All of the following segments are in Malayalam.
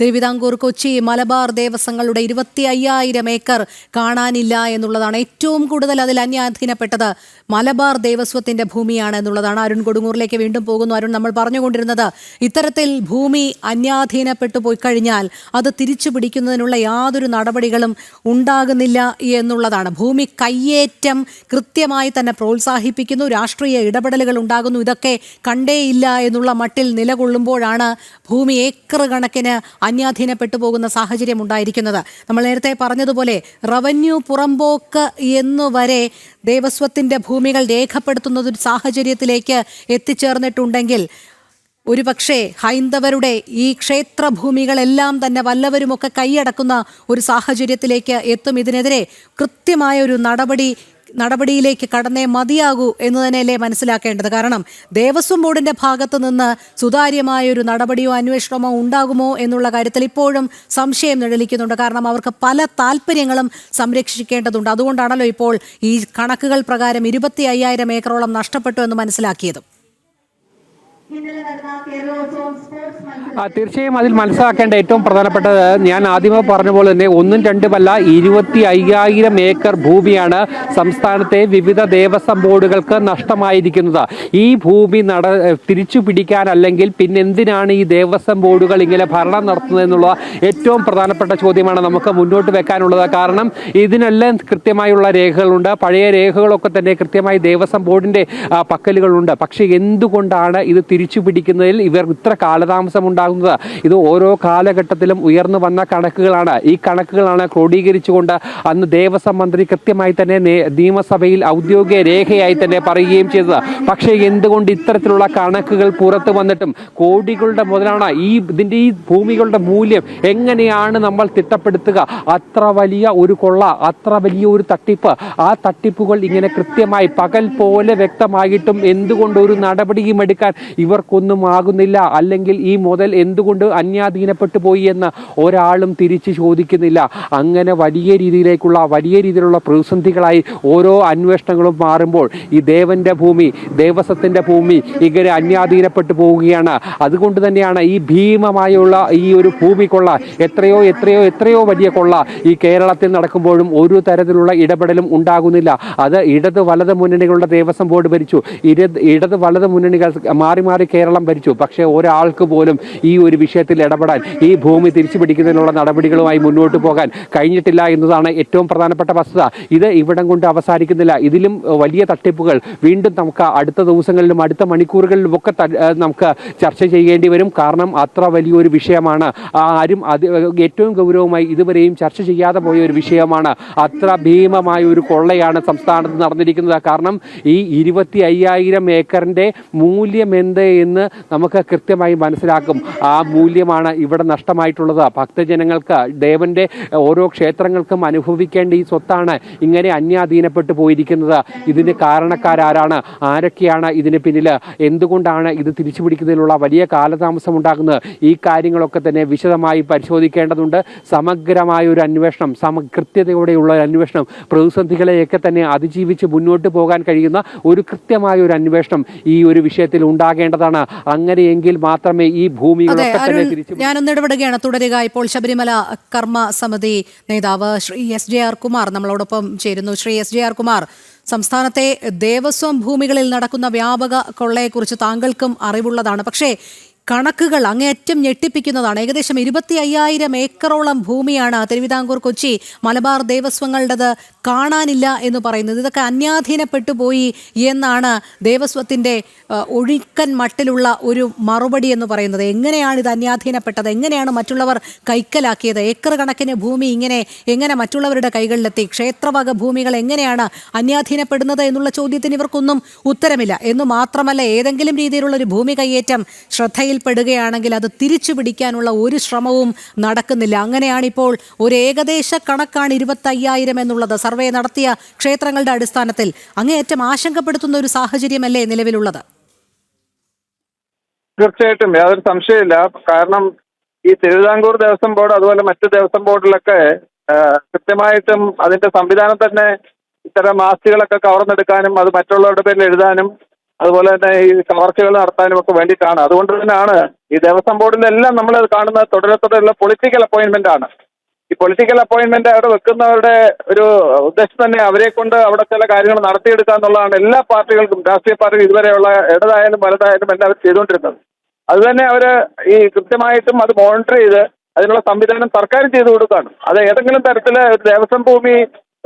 തിരുവിതാംകൂർ, കൊച്ചി, മലബാർ ദേവസ്വങ്ങളുടെ 25,000 ഏക്കർ കാണാനില്ല എന്നുള്ളതാണ്. ഏറ്റവും കൂടുതൽ അതിൽ അന്യാധീനപ്പെട്ടത് മലബാർ ദേവസ്വത്തിന്റെ ഭൂമിയാണ് എന്നുള്ളതാണ്. അരുൺ കൊടുങ്ങൂറിലേക്ക് വീണ്ടും പോകുന്നു. അരുൺ, നമ്മൾ പറഞ്ഞുകൊണ്ടിരുന്നത് ഇത്തരത്തിൽ ഭൂമി അന്യാധീനപ്പെട്ടു പോയി കഴിഞ്ഞാൽ അത് തിരിച്ചു പിടിക്കുന്നതിനുള്ള യാതൊരു നടപടികളും ഉണ്ടാകുന്നില്ല എന്നുള്ളതാണ്. ഭൂമി കയ്യേറ്റം കൃത്യമായി തന്നെ പ്രോത്സാഹിപ്പിക്കുന്നു, രാഷ്ട്രീയ ഇടപെടലുകൾ ഉണ്ടാകുന്നു. ഇതൊക്കെ കണ്ടേയില്ല എന്നുള്ള മട്ടിൽ നിലകൊള്ളുമ്പോഴാണ് ഭൂമി ഏക്കർ കണക്കിന് അന്യാധീനപ്പെട്ടു പോകുന്ന സാഹചര്യം ഉണ്ടായിരിക്കുന്നത്. നമ്മൾ നേരത്തെ പറഞ്ഞതുപോലെ റവന്യൂ പുറമ്പോക്ക് എന്നുവരെ ദേവസ്വത്തിന്റെ ഭൂമികൾ രേഖപ്പെടുത്തുന്ന ഒരു സാഹചര്യത്തിലേക്ക് എത്തിച്ചേർന്നിട്ടുണ്ടെങ്കിൽ ഒരുപക്ഷെ ഹൈന്ദവരുടെ ഈ ക്ഷേത്രഭൂമികളെല്ലാം തന്നെ വല്ലവരുമൊക്കെ കൈയടക്കുന്ന ഒരു സാഹചര്യത്തിലേക്ക് എത്തും. ഇതിനെതിരെ കൃത്യമായ ഒരു നടപടിയിലേക്ക് കടന്നേ മതിയാകൂ എന്ന് തന്നെയല്ലേ മനസ്സിലാക്കേണ്ടത്. കാരണം ദേവസ്വം ബോർഡിന്റെ ഭാഗത്ത് നിന്ന് സുതാര്യമായ ഒരു നടപടിയോ അന്വേഷണമോ ഉണ്ടാകുമോ എന്നുള്ള കാര്യത്തിൽ ഇപ്പോഴും സംശയം നിഴലിക്കുന്നുണ്ട്. കാരണം അവർക്ക് പല താല്പര്യങ്ങളും സംരക്ഷിക്കേണ്ടതുണ്ട്. അതുകൊണ്ടാണല്ലോ ഇപ്പോൾ ഈ കണക്കുകൾ പ്രകാരം 25,000 ഏക്കറോളം നഷ്ടപ്പെട്ടു എന്ന് മനസ്സിലാക്കിയത്. തീർച്ചയായും അതിൽ മനസ്സിലാക്കേണ്ട ഏറ്റവും പ്രധാനപ്പെട്ടത് ഞാൻ ആദ്യമേ പറഞ്ഞ പോലെ തന്നെ 1, 2 25,000 ഏക്കർ ഭൂമിയാണ് സംസ്ഥാനത്തെ വിവിധ ദേവസ്വം ബോർഡുകൾക്ക് നഷ്ടമായിരിക്കുന്നത്. ഈ ഭൂമി തിരിച്ചു പിടിക്കാൻ അല്ലെങ്കിൽ പിന്നെന്തിനാണ് ഈ ദേവസ്വം ബോർഡുകൾ ഇങ്ങനെ ഭരണം നടത്തുന്നത് എന്നുള്ള ഏറ്റവും പ്രധാനപ്പെട്ട ചോദ്യമാണ് നമുക്ക് മുന്നോട്ട് വെക്കാനുള്ളത്. കാരണം ഇതിനെല്ലാം കൃത്യമായുള്ള രേഖകളുണ്ട്. പഴയ രേഖകളൊക്കെ തന്നെ കൃത്യമായി ദേവസ്വം ബോർഡിന്റെ പക്കലുകളുണ്ട്. പക്ഷേ എന്തുകൊണ്ടാണ് ഇത് തിരിച്ചു പിടിക്കുന്നതിൽ ഇവർ ഇത്ര കാലതാമസം ഉണ്ടാകുന്നത്? ഇത് ഓരോ കാലഘട്ടത്തിലും ഉയർന്നു വന്ന കണക്കുകളാണ്. ഈ കണക്കുകളാണ് ക്രോഡീകരിച്ചുകൊണ്ട് അന്ന് ദേവസ്വം മന്ത്രി കൃത്യമായി തന്നെ നിയമസഭയിൽ ഔദ്യോഗിക രേഖയായി തന്നെ പറയുകയും ചെയ്തത്. പക്ഷേ എന്തുകൊണ്ട് ഇത്തരത്തിലുള്ള കണക്കുകൾ പുറത്തു വന്നിട്ടും കോടികളുടെ മുതലാണ് ഈ ഭൂമികളുടെ മൂല്യം എങ്ങനെയാണ് നമ്മൾ തിട്ടപ്പെടുത്തുക? അത്ര വലിയ ഒരു കൊള്ള, അത്ര വലിയ ഒരു തട്ടിപ്പ്, ആ തട്ടിപ്പുകൾ ഇങ്ങനെ കൃത്യമായി പകൽ പോലെ വ്യക്തമായിട്ടും എന്തുകൊണ്ട് ഒരു നടപടിയും എടുക്കാൻ ഇവർക്കൊന്നും ആകുന്നില്ല? അല്ലെങ്കിൽ ഈ മുതൽ എന്തുകൊണ്ട് അന്യാധീനപ്പെട്ടു പോയി എന്ന് ഒരാളും തിരിച്ചു ചോദിക്കുന്നില്ല. അങ്ങനെ വലിയ രീതിയിലുള്ള പ്രതിസന്ധികളായി ഓരോ അന്വേഷണങ്ങളും മാറുമ്പോൾ ഈ ദേവസ്വത്തിന്റെ ഭൂമി ഇങ്ങനെ അന്യാധീനപ്പെട്ടു പോവുകയാണ്. അതുകൊണ്ട് തന്നെയാണ് ഈ ഭീമമായുള്ള ഈ ഒരു ഭൂമി കൊള്ള, എത്രയോ വലിയ കൊള്ള ഈ കേരളത്തിൽ നടക്കുമ്പോഴും ഒരു തരത്തിലുള്ള ഇടപെടലും ഉണ്ടാകുന്നില്ല. അത് ഇടത് വലത് മുന്നണികളുടെ ദേവസ്വം ബോർഡ് ഭരിച്ചു, ഇടത് വലത് മുന്നണികൾ മാറി കേരളം ഭരിച്ചു. പക്ഷേ ഒരാൾക്ക് പോലും ഈ ഒരു വിഷയത്തിൽ ഇടപെടാൻ, ഈ ഭൂമി തിരിച്ചു പിടിക്കുന്നതിനുള്ള നടപടികളുമായി മുന്നോട്ട് പോകാൻ കഴിഞ്ഞിട്ടില്ല എന്നതാണ് ഏറ്റവും പ്രധാനപ്പെട്ട വസ്തുത. ഇത് ഇവിടം കൊണ്ട് അവസാനിക്കുന്നില്ല. ഇതിലും വലിയ തട്ടിപ്പുകൾ വീണ്ടും നമുക്ക് അടുത്ത ദിവസങ്ങളിലും അടുത്ത മണിക്കൂറുകളിലും ഒക്കെ നമുക്ക് ചർച്ച ചെയ്യേണ്ടി വരും. കാരണം അത്ര വലിയൊരു വിഷയമാണ്. ഏറ്റവും ഗൗരവമായി ഇതുവരെയും ചർച്ച ചെയ്യാതെ പോയ ഒരു വിഷയമാണ്. അത്ര ഭീമമായ ഒരു കൊള്ളയാണ് സംസ്ഥാനത്ത് നടന്നിരിക്കുന്നത്. കാരണം ഈ 25,000 ഏക്കറിന്റെ മൂല്യം എന്ത് എന്ന് നമുക്ക് കൃത്യമായി മനസ്സിലാക്കും. ആ മൂല്യമാണ് ഇവിടെ നഷ്ടമായിട്ടുള്ളത്. ഭക്തജനങ്ങൾക്ക്, ദേവന്റെ ഓരോ ക്ഷേത്രങ്ങൾക്കും അനുഭവിക്കേണ്ട ഈ സ്വത്താണ് ഇങ്ങനെ അന്യാധീനപ്പെട്ടു പോയിരിക്കുന്നത്. ഇതിന് കാരണക്കാരാരാണ്? ആരൊക്കെയാണ് ഇതിന് പിന്നിൽ? എന്തുകൊണ്ടാണ് ഇത് തിരിച്ചു പിടിക്കുന്നതിനുള്ള വലിയ കാലതാമസം ഉണ്ടാകുന്നത്? ഈ കാര്യങ്ങളൊക്കെ തന്നെ വിശദമായി പരിശോധിക്കേണ്ടതുണ്ട്. സമഗ്രമായ ഒരു അന്വേഷണം, കൃത്യതയോടെയുള്ള ഒരു അന്വേഷണം, പ്രതിസന്ധികളെയൊക്കെ തന്നെ അതിജീവിച്ച് മുന്നോട്ട് പോകാൻ കഴിയുന്ന ഒരു കൃത്യമായ ഒരു അന്വേഷണം ഈ ഒരു വിഷയത്തിൽ ഉണ്ടാകേണ്ടതാണ്. അങ്ങനെയെങ്കിൽ മാത്രമേ ഈ ഭൂമികളൊക്കെ തന്നെ തിരിച്ചു. ഞാനൊന്ന് ഇടപെടുകയാണ്, തുടരുക. ഇപ്പോൾ ശബരിമല കർമ്മ സമിതി നേതാവ് ശ്രീ SJR കുമാർ നമ്മളോടൊപ്പം ചേരുന്നു. ശ്രീ SJR കുമാർ, സംസ്ഥാനത്തെ ദേവസ്വം ഭൂമികളിൽ നടക്കുന്ന വ്യാപക കൊള്ളയെക്കുറിച്ച് താങ്കൾക്കും അറിവുള്ളതാണ്. പക്ഷേ കണക്കുകൾ അങ്ങേയറ്റം ഞെട്ടിപ്പിക്കുന്നതാണ്. ഏകദേശം 25,000 ഏക്കറോളം ഭൂമിയാണ് തിരുവിതാംകൂർ, കൊച്ചി, മലബാർ ദേവസ്വങ്ങളുടേത് കാണാനില്ല എന്ന് പറയുന്നത്. ഇതൊക്കെ അന്യാധീനപ്പെട്ടു പോയി എന്നാണ് ദേവസ്വത്തിൻ്റെ ഒഴുക്കൻ മട്ടിലുള്ള ഒരു മറുപടി എന്ന് പറയുന്നത്. എങ്ങനെയാണ് ഇത് അന്യാധീനപ്പെട്ടത്? എങ്ങനെയാണ് മറ്റുള്ളവർ കൈക്കലാക്കിയത്? ഏക്കർ കണക്കിന് ഭൂമി എങ്ങനെ മറ്റുള്ളവരുടെ കൈകളിലെത്തി? ക്ഷേത്രവക ഭൂമികൾ എങ്ങനെയാണ് അന്യാധീനപ്പെടുന്നത് എന്നുള്ള ചോദ്യത്തിന് ഇവർക്കൊന്നും ഉത്തരമില്ല. എന്നു മാത്രമല്ല, ഏതെങ്കിലും രീതിയിലുള്ള ഒരു ഭൂമി കയ്യേറ്റം ശ്രദ്ധയിൽപ്പെടുകയാണെങ്കിൽ അത് തിരിച്ചു പിടിക്കാനുള്ള ഒരു ശ്രമവും നടക്കുന്നില്ല. അങ്ങനെയാണിപ്പോൾ ഒരു ഏകദേശ കണക്കാണ് 25,000 എന്നുള്ളത് സർവേ നടത്തിയ ക്ഷേത്രങ്ങളുടെ അടിസ്ഥാനത്തിൽ. അങ്ങേയറ്റം ആശങ്കപ്പെടുത്തുന്ന ഒരു സാഹചര്യമല്ലേ നിലവിലുള്ളത്? തീർച്ചയായിട്ടും, യാതൊരു സംശയമില്ല. കാരണം ഈ തിരുവിതാംകൂർ ദേവസ്വം ബോർഡ് അതുപോലെ മറ്റ് ദേവസ്വം ബോർഡിലൊക്കെ കൃത്യമായിട്ടും അതിന്റെ സംവിധാനം തന്നെ ഇത്തരം ആസ്തികളൊക്കെ കവർന്നെടുക്കാനും അത് മറ്റുള്ളവരുടെ പേരിൽ എഴുതാനും അതുപോലെ തന്നെ ഈ കവർച്ചകൾ നടത്താനും ഒക്കെ വേണ്ടിയിട്ടാണ്. അതുകൊണ്ട് തന്നെയാണ് ഈ ദേവസ്വം ബോർഡിന്റെ എല്ലാം നമ്മൾ കാണുന്ന തുടരെയുള്ള പൊളിറ്റിക്കൽ അപ്പോയിന്റ്മെന്റ് ആണ്. ഈ പൊളിറ്റിക്കൽ അപ്പോയിന്റ്മെന്റ് അവിടെ വെക്കുന്നവരുടെ ഒരു ഉദ്ദേശം തന്നെ അവരെ കൊണ്ട് അവിടെ ചില കാര്യങ്ങൾ നടത്തിയെടുക്കുക എന്നുള്ളതാണ്. എല്ലാ പാർട്ടികൾക്കും, രാഷ്ട്രീയ പാർട്ടികൾ ഇതുവരെയുള്ള ഇടതായാലും വലതായാലും എല്ലാം അവർ ചെയ്തുകൊണ്ടിരുന്നത്. അത് തന്നെ അവർ ഈ കൃത്യമായിട്ടും അത് മോണിറ്റർ ചെയ്ത് അതിനുള്ള സംവിധാനം സർക്കാർ ചെയ്തു കൊടുക്കുകയാണ്. അത് ഏതെങ്കിലും തരത്തിൽ ദേവസ്വം ഭൂമി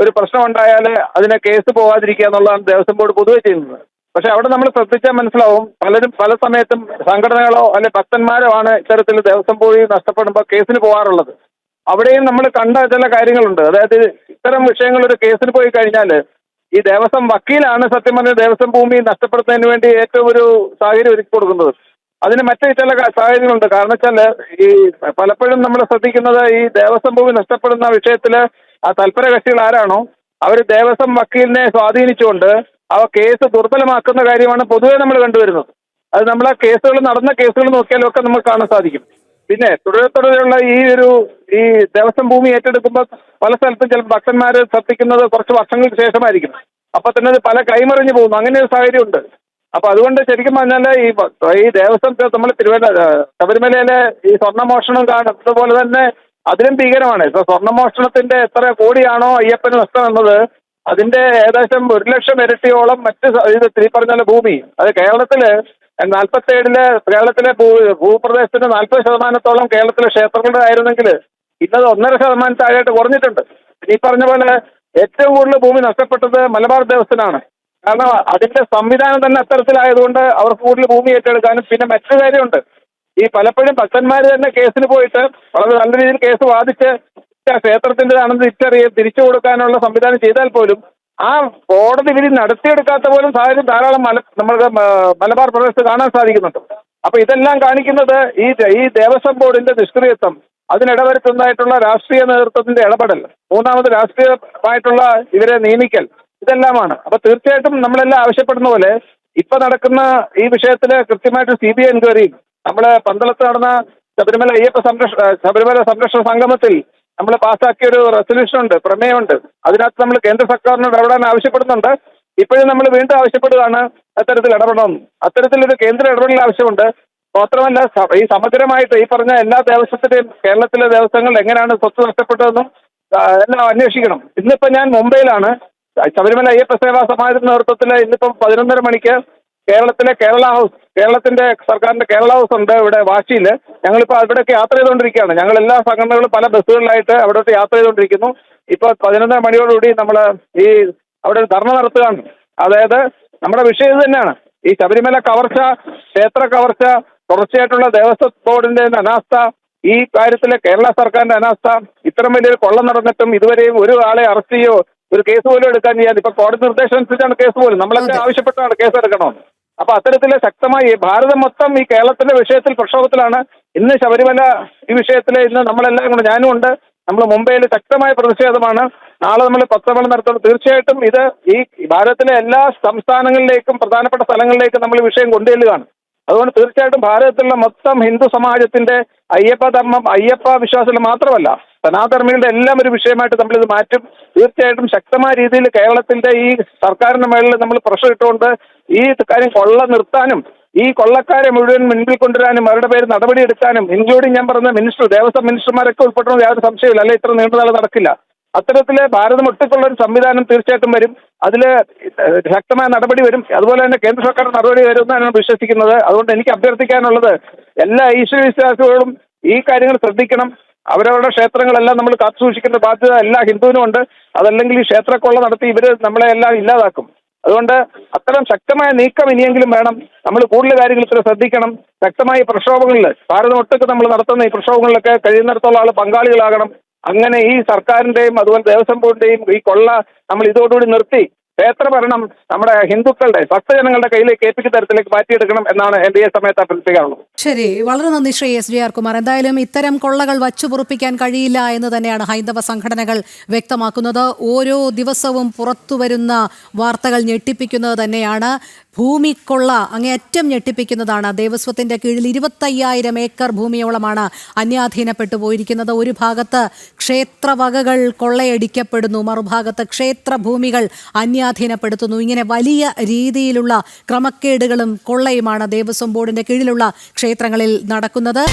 ഒരു പ്രശ്നം ഉണ്ടായാൽ അതിനെ കേസ് പോകാതിരിക്കുക എന്നുള്ളതാണ് ദേവസ്വം ബോർഡ് പൊതുവെ ചെയ്യുന്നത്. പക്ഷെ അവിടെ നമ്മൾ ശ്രദ്ധിച്ചാൽ മനസ്സിലാവും, പലരും പല സമയത്തും സംഘടനകളോ അല്ലെ ഭക്തന്മാരോ ആണ് ഇത്തരത്തിൽ ദേവസ്വം ഭൂമി നഷ്ടപ്പെടുമ്പോൾ കേസിന് പോകാറുള്ളത്. അവിടെയും നമ്മൾ കണ്ട ചില കാര്യങ്ങളുണ്ട്. അതായത് ഇത്തരം വിഷയങ്ങൾ ഒരു കേസിന് പോയി കഴിഞ്ഞാൽ ഈ ദേവസ്വം വക്കീലാണ് സത്യം പറഞ്ഞ ദേവസ്വം ഭൂമി നഷ്ടപ്പെടുത്തുന്നതിന് വേണ്ടി ഏറ്റവും ഒരു സാഹചര്യം ഒരുക്കി കൊടുക്കുന്നത്. അതിന് മറ്റു ചില സാഹചര്യങ്ങളുണ്ട്. കാരണം വെച്ചാൽ ഈ പലപ്പോഴും നമ്മൾ ശ്രദ്ധിക്കുന്നത് ഈ ദേവസ്വം ഭൂമി നഷ്ടപ്പെടുന്ന വിഷയത്തിൽ ആ തൽപര കക്ഷികൾ ആരാണോ അവർ ദേവസ്വം വക്കീലിനെ സ്വാധീനിച്ചുകൊണ്ട് ആ കേസ് ദുർബലമാക്കുന്ന കാര്യമാണ് പൊതുവെ നമ്മൾ കണ്ടുവരുന്നത്. അത് നമ്മൾ ആ കേസുകൾ നടന്ന കേസുകൾ നോക്കിയാലും ഒക്കെ നമുക്ക് കാണാൻ സാധിക്കും. പിന്നെ തുടരെയുള്ള ഈ ദേവസ്വം ഭൂമി ഏറ്റെടുക്കുമ്പോൾ പല സ്ഥലത്തും ചില ഭക്തന്മാർ ശ്രദ്ധിക്കുന്നത് കുറച്ച് വർഷങ്ങൾക്ക് ശേഷമായിരിക്കും. അപ്പൊ തന്നെ അത് പല കൈമറിഞ്ഞു പോകുന്നു. അങ്ങനെ ഒരു സാഹചര്യമുണ്ട്. അപ്പൊ അതുകൊണ്ട് ശരിക്കും പറഞ്ഞാൽ ഈ ദേവസ്വം നമ്മൾ ശബരിമലയിലെ ഈ സ്വർണ്ണമോഷണം കാണുന്നത് പോലെ തന്നെ അതിലും ഭീകരമാണ്. ഇപ്പൊ സ്വർണ്ണമോഷണത്തിന്റെ എത്ര കോടിയാണോ അയ്യപ്പന് നഷ്ടം എന്നത് അതിന്റെ ഏകദേശം 1,00,000 ഇരട്ടിയോളം മറ്റ് ഈ പറഞ്ഞ ഭൂമി അത് കേരളത്തില് 47 കേരളത്തിലെ ഭൂപ്രദേശത്തിന്റെ 40% കേരളത്തിലെ ക്ഷേത്രങ്ങളുടെ ആയിരുന്നെങ്കിൽ ഇന്നത് 1.5% താഴെയായിട്ട് കുറഞ്ഞിട്ടുണ്ട്. ഈ പറഞ്ഞ പോലെ ഏറ്റവും കൂടുതൽ ഭൂമി നഷ്ടപ്പെട്ടത് മലബാർ ദേവസ്വത്തിനാണ്. കാരണം അതിന്റെ സംവിധാനം തന്നെ അത്തരത്തിലായതുകൊണ്ട് അവർക്ക് കൂടുതൽ ഭൂമി ഏറ്റെടുക്കാനും പിന്നെ മറ്റൊരു കാര്യമുണ്ട്. ഈ പലപ്പോഴും ഭക്തന്മാർ തന്നെ കേസിന് പോയിട്ട് വളരെ നല്ല രീതിയിൽ കേസ് വാദിച്ച് ക്ഷേത്രത്തിൻ്റെതാണെന്ന് തിരിച്ചു കൊടുക്കാനുള്ള സംവിധാനം ചെയ്താൽ പോലും ആ കോടതി വിധി നടത്തിയെടുക്കാത്ത പോലും സാഹചര്യം ധാരാളം നമ്മൾക്ക് മലബാർ പ്രദേശത്ത് കാണാൻ സാധിക്കുന്നുണ്ട്. അപ്പൊ ഇതെല്ലാം കാണിക്കുന്നത് ഈ ദേവസ്വം ബോർഡിന്റെ നിഷ്ക്രിയത്വം, അതിനിടവരുത്തുന്നതായിട്ടുള്ള രാഷ്ട്രീയ നേതൃത്വത്തിന്റെ ഇടപെടൽ, മൂന്നാമത് രാഷ്ട്രീയമായിട്ടുള്ള ഇവരെ നിയമിക്കൽ, ഇതെല്ലാമാണ്. അപ്പൊ തീർച്ചയായിട്ടും നമ്മളെല്ലാം ആവശ്യപ്പെടുന്ന പോലെ ഇപ്പൊ നടക്കുന്ന ഈ വിഷയത്തില് കൃത്യമായിട്ട് CBI എൻക്വയറിയും നമ്മള് പന്തളത്ത് നടന്ന ശബരിമല സംരക്ഷണ സംഗമത്തിൽ നമ്മൾ പാസ്സാക്കിയ ഒരു റെസൊല്യൂഷൻ ഉണ്ട്, പ്രമേയമുണ്ട്. അതിനകത്ത് നമ്മൾ കേന്ദ്ര സർക്കാരിനോട് ഇടപെടാൻ ആവശ്യപ്പെടുന്നുണ്ട്. ഇപ്പോഴും നമ്മൾ വീണ്ടും ആവശ്യപ്പെടുകയാണ് അത്തരത്തിൽ ഇടപെടണം. അത്തരത്തിലൊരു കേന്ദ്ര ഇടപെടൽ ആവശ്യമുണ്ട്. മാത്രമല്ല ഈ സമഗ്രമായിട്ട് ഈ പറഞ്ഞ എല്ലാ ദേവസ്വത്തിന്റെയും കേരളത്തിലെ ദേവസ്വങ്ങൾ എങ്ങനെയാണ് സ്വത്ത് നഷ്ടപ്പെട്ടതെന്നും എല്ലാം അന്വേഷിക്കണം. ഇന്നിപ്പോ ഞാൻ മുംബൈയിലാണ്. ശബരിമല അയ്യപ്പ സേവാ സമാജത്തിന്റെ നേതൃത്വത്തിൽ ഇന്നിപ്പം 11:30 മണിക്ക് കേരളത്തിലെ കേരളത്തിന്റെ സർക്കാരിന്റെ കേരള ഹൗസ് ഉണ്ട് ഇവിടെ വാശിയിൽ. ഞങ്ങളിപ്പോൾ അവിടേക്ക് യാത്ര ചെയ്തുകൊണ്ടിരിക്കുകയാണ്. ഞങ്ങൾ എല്ലാ സംഘടനകളും പല ബസ്സുകളിലായിട്ട് അവിടോട്ട് യാത്ര ചെയ്തുകൊണ്ടിരിക്കുന്നു. ഇപ്പോൾ 11:30 മണിയോടുകൂടി നമ്മൾ അവിടെ ഒരു ധർണ നടത്തുകയാണ്. അതായത് നമ്മുടെ വിഷയം ഇത് തന്നെയാണ്. ഈ ശബരിമല കവർച്ച, ക്ഷേത്ര കവർച്ച, തുടർച്ചയായിട്ടുള്ള ദേവസ്വം ബോർഡിന്റെ അനാസ്ഥ, ഈ കാര്യത്തിലെ കേരള സർക്കാരിന്റെ അനാസ്ഥ, ഇത്തരം വലിയൊരു കൊള്ള നടന്നിട്ടും ഇതുവരെയും ഒരു ആളെ അറസ്റ്റ് ചെയ്യോ ഒരു കേസ് പോലും എടുക്കാൻ ചെയ്യാൻ ഇപ്പൊ കോടതി നിർദ്ദേശം അനുസരിച്ചാണ് കേസ് പോലും നമ്മളൊക്കെ ആവശ്യപ്പെട്ടാണ് കേസ് എടുക്കണമെന്ന്. അപ്പൊ അത്തരത്തില് ശക്തമായി ഭാരതം മൊത്തം ഈ കേരളത്തിന്റെ വിഷയത്തിൽ പ്രക്ഷോഭത്തിലാണ്. ഇന്ന് ശബരിമല ഈ വിഷയത്തിൽ ഇന്ന് നമ്മളെല്ലാം കൂടെ ഞാനും ഉണ്ട്. നമ്മൾ മുംബൈയിൽ ശക്തമായ പ്രതിഷേധമാണ്. നാളെ നമ്മൾ പത്രസമ്മേളനം നടത്തുന്നത്. തീർച്ചയായിട്ടും ഇത് ഈ ഭാരതത്തിലെ എല്ലാ സംസ്ഥാനങ്ങളിലേക്കും പ്രധാനപ്പെട്ട സ്ഥലങ്ങളിലേക്കും നമ്മൾ ഈ വിഷയം കൊണ്ടുചെല്ലുകയാണ്. അതുകൊണ്ട് തീർച്ചയായിട്ടും ഭാരതത്തിലുള്ള മൊത്തം ഹിന്ദു സമാജത്തിന്റെ അയ്യപ്പ വിശ്വാസത്തിൽ മാത്രമല്ല സനാതനധർമ്മികളുടെ എല്ലാം ഒരു വിഷയമായിട്ട് നമ്മളിത് മാറ്റും. തീർച്ചയായിട്ടും ശക്തമായ രീതിയിൽ കേരളത്തിന്റെ ഈ സർക്കാരിന്റെ മേളിൽ നമ്മൾ പ്രഷർ ഇട്ടുകൊണ്ട് ഈ കാര്യം കൊള്ള നിർത്താനും ഈ കൊള്ളക്കാരെ മുഴുവൻ മുൻപിൽ കൊണ്ടുവരാനും അവരുടെ പേര് നടപടിയെടുക്കാനും ഇൻക്ലൂഡിങ് ഞാൻ പറഞ്ഞ ദേവസ്വം മിനിസ്റ്റർമാരൊക്കെ ഉൾപ്പെടുന്നത് യാതൊരു സംശയമില്ല. അല്ലെ ഇത്ര നീണ്ടനാൾ നടക്കില്ല. അത്തരത്തില് ഭാരതം ഒട്ടുക്കുള്ള ഒരു സംവിധാനം തീർച്ചയായിട്ടും വരും. അതിൽ ശക്തമായ നടപടി വരും. അതുപോലെ തന്നെ കേന്ദ്ര സർക്കാർ നടപടി വരുമെന്നാണ് ഞാൻ വിശ്വസിക്കുന്നത്. അതുകൊണ്ട് എനിക്ക് അഭ്യർത്ഥിക്കാനുള്ളത് എല്ലാ ഈശ്വരവിശ്വാസികളും ഈ കാര്യങ്ങൾ ശ്രദ്ധിക്കണം. അവരവരുടെ ക്ഷേത്രങ്ങളെല്ലാം നമ്മൾ കാത്തുസൂക്ഷിക്കേണ്ട ബാധ്യത എല്ലാ ഹിന്ദുവിനും ഉണ്ട്. അതല്ലെങ്കിൽ ഈ ക്ഷേത്രക്കൊള്ള നടത്തി ഇവർ നമ്മളെ എല്ലാം ഇല്ലാതാക്കും. അതുകൊണ്ട് അത്തരം ശക്തമായ നീക്കം ഇനിയെങ്കിലും വേണം. നമ്മൾ കൂടുതൽ കാര്യങ്ങൾ ഇത്ര ശ്രദ്ധിക്കണം. ശക്തമായ പ്രക്ഷോഭങ്ങളിൽ ഭാരതം ഒട്ടുക്ക് നമ്മൾ നടത്തുന്ന ഈ പ്രക്ഷോഭങ്ങളിലൊക്കെ കഴിയുന്നിടത്തോളം ആൾ പങ്കാളികളാകണം. അങ്ങനെ ഈ സർക്കാരിന്റെയും അതുപോലെ ദേവസ്വം ബോർഡിന്റെയും ഈ കൊള്ള നമ്മൾ ഇതോടുകൂടി നിർത്തി ക്ഷേത്രഭരണം നമ്മുടെ ഹിന്ദുക്കളുടെ ഭക്തജനങ്ങളുടെ കയ്യിലേക്ക് ഏൽപ്പിച്ച തരത്തിലേക്ക് മാറ്റിയെടുക്കണം എന്നാണ് എൻ്റെ ഈ സമയത്ത് അഭ്യർത്ഥിക്കാനുള്ളത്. ശരി, വളരെ നന്ദി ശ്രീ SJR കുമാർ. എന്തായാലും ഇത്തരം കൊള്ളകൾ വച്ചുപൊറുപ്പിക്കാൻ കഴിയില്ല എന്ന് തന്നെയാണ് ഹൈന്ദവ സംഘടനകൾ വ്യക്തമാക്കുന്നത്. ഓരോ ദിവസവും പുറത്തുവരുന്ന വാർത്തകൾ ഞെട്ടിപ്പിക്കുന്നത് തന്നെയാണ്. ഭൂമിക്കൊള്ള അങ്ങേയറ്റം ഞെട്ടിപ്പിക്കുന്നതാണ്. ദേവസ്വത്തിന്റെ കീഴിൽ 25,000 ഏക്കർ ഭൂമിയോളമാണ് അന്യാധീനപ്പെട്ടു പോയിരിക്കുന്നത്. ഒരു ഭാഗത്ത് ക്ഷേത്രവകകൾ കൊള്ളയടിക്കപ്പെടുന്നു, മറുഭാഗത്ത് ക്ഷേത്രഭൂമികൾ അന്യാധീനപ്പെടുത്തുന്നു. ഇങ്ങനെ വലിയ രീതിയിലുള്ള ക്രമക്കേടുകളും കൊള്ളയുമാണ് ദേവസ്വം ബോർഡിന്റെ കീഴിലുള്ള ക്ഷേത്രങ്ങളിൽ നടക്കുന്നത്.